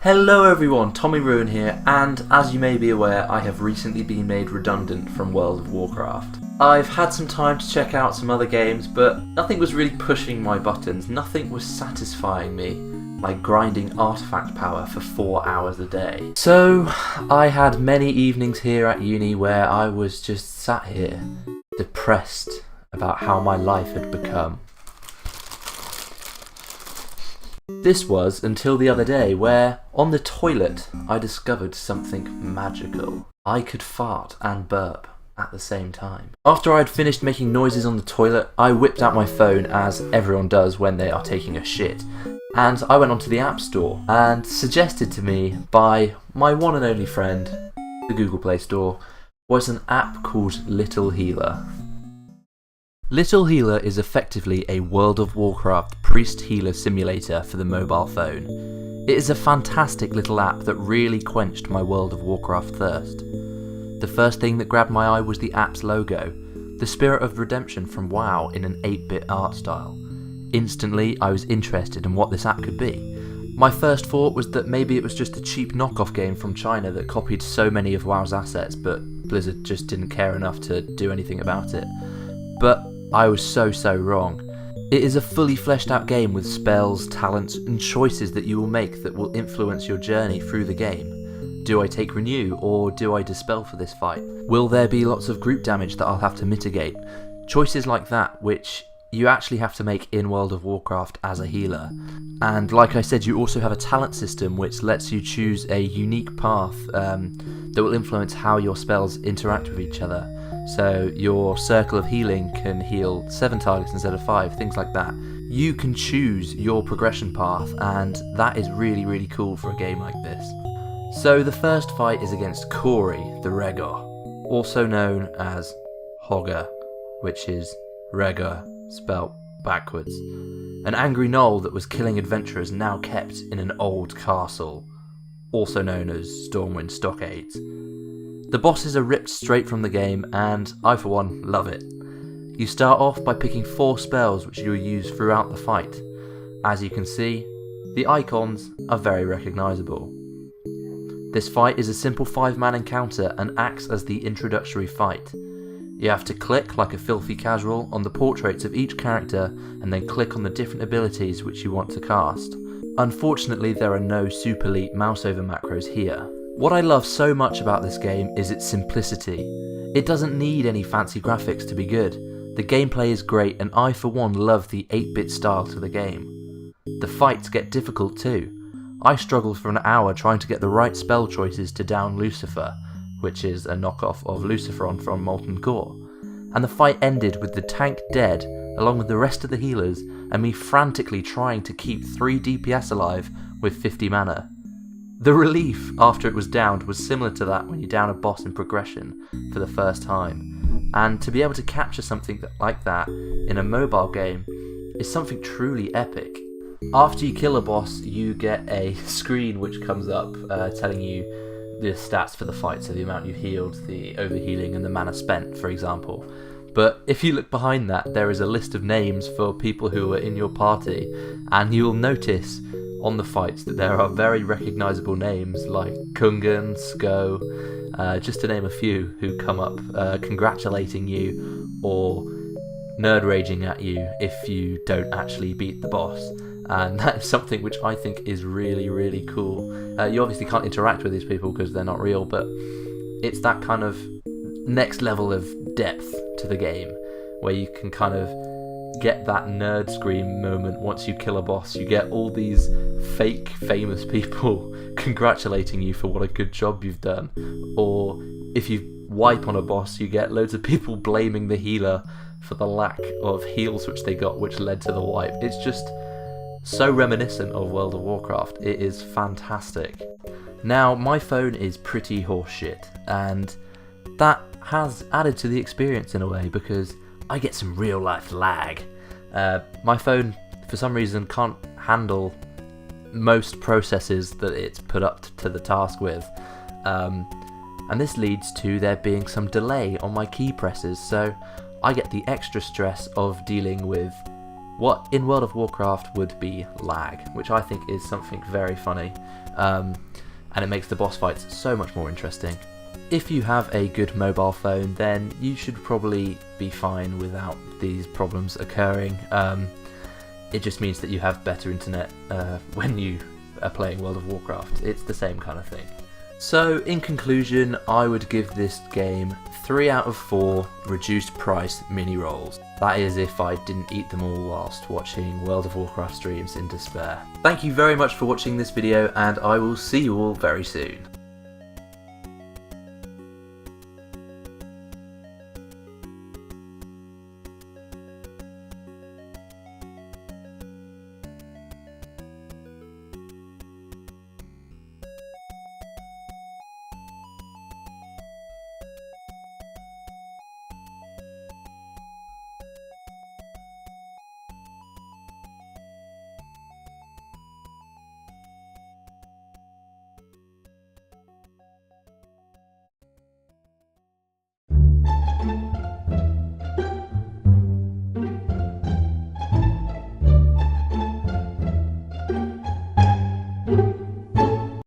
Hello everyone, Tommyruin here, and as you may be aware, I have recently been made redundant from World of Warcraft. I've had some time to check out some other games, but nothing was really pushing my buttons, nothing was satisfying me, like grinding artifact power for 4 hours a day. So, I had many evenings here at uni where I was just sat here, depressed about how my life had become. This was until the other day where, on the toilet, I discovered something magical. I could fart and burp at the same time. After I had finished making noises on the toilet, I whipped out my phone, as everyone does when they are taking a shit, and I went onto the App Store, and suggested to me by my one and only friend, the Google Play Store, was an app called Little Healer. Little Healer is effectively a World of Warcraft priest healer simulator for the mobile phone. It is a fantastic little app that really quenched my World of Warcraft thirst. The first thing that grabbed my eye was the app's logo, the spirit of redemption from WoW in an 8-bit art style. Instantly, I was interested in what this app could be. My first thought was that maybe it was just a cheap knockoff game from China that copied so many of WoW's assets, but Blizzard just didn't care enough to do anything about it. But I was so wrong. It is a fully fleshed out game with spells, talents, and choices that you will make that will influence your journey through the game. Do I take Renew, or do I Dispel for this fight? Will there be lots of group damage that I'll have to mitigate? Choices like that, which you actually have to make in World of Warcraft as a healer. And like I said, you also have a talent system which lets you choose a unique path that will influence how your spells interact with each other. So your circle of healing can heal 7 targets instead of 5, things like that. You can choose your progression path, and that is really cool for a game like this. So the first fight is against Corey the Regor, also known as Hogger, which is Regor spelt backwards. An angry gnoll that was killing adventurers now kept in an old castle, also known as Stormwind Stockades. The bosses are ripped straight from the game, and I for one love it. You start off by picking 4 spells which you will use throughout the fight. As you can see, the icons are very recognisable. This fight is a simple 5-man encounter and acts as the introductory fight. You have to click like a filthy casual on the portraits of each character and then click on the different abilities which you want to cast. Unfortunately, there are no super elite mouse over macros here. What I love so much about this game is its simplicity. It doesn't need any fancy graphics to be good. The gameplay is great, and I for one love the 8-bit style to the game. The fights get difficult too. I struggled for an hour trying to get the right spell choices to down Lucifer, which is a knockoff of Luciferon from Molten Core, and the fight ended with the tank dead along with the rest of the healers and me frantically trying to keep 3 DPS alive with 50 mana. The relief after it was downed was similar to that when you down a boss in progression for the first time, and to be able to capture something like that in a mobile game is something truly epic. After you kill a boss, you get a screen which comes up telling you the stats for the fight, so the amount you healed, the overhealing, and the mana spent, for example. But if you look behind that, there is a list of names for people who are in your party, and you will notice on the fights that there are very recognisable names like Kungan, Sko, just to name a few, who come up congratulating you or nerd raging at you if you don't actually beat the boss. And that is something which I think is really cool. You obviously can't interact with these people because they're not real, but it's that kind of next level of depth to the game where you can kind of get that nerd scream moment once you kill a boss. You get all these fake famous people congratulating you for what a good job you've done, or if you wipe on a boss you get loads of people blaming the healer for the lack of heals which they got which led to the wipe. It's just so reminiscent of World of Warcraft. It is fantastic. Now, my phone is pretty horseshit, and that has added to the experience in a way because I get some real life lag. My phone, for some reason, can't handle most processes that it's put up to the task with. And this leads to there being some delay on my key presses, so I get the extra stress of dealing with what in World of Warcraft would be lag, which I think is something very funny, and it makes the boss fights so much more interesting. If you have a good mobile phone, then you should probably be fine without these problems occurring. It just means that you have better internet when you are playing World of Warcraft. It's the same kind of thing. So in conclusion, I would give this game 3 out of 4 reduced price mini rolls. That is if I didn't eat them all whilst watching World of Warcraft streams in despair. Thank you very much for watching this video, and I will see you all very soon.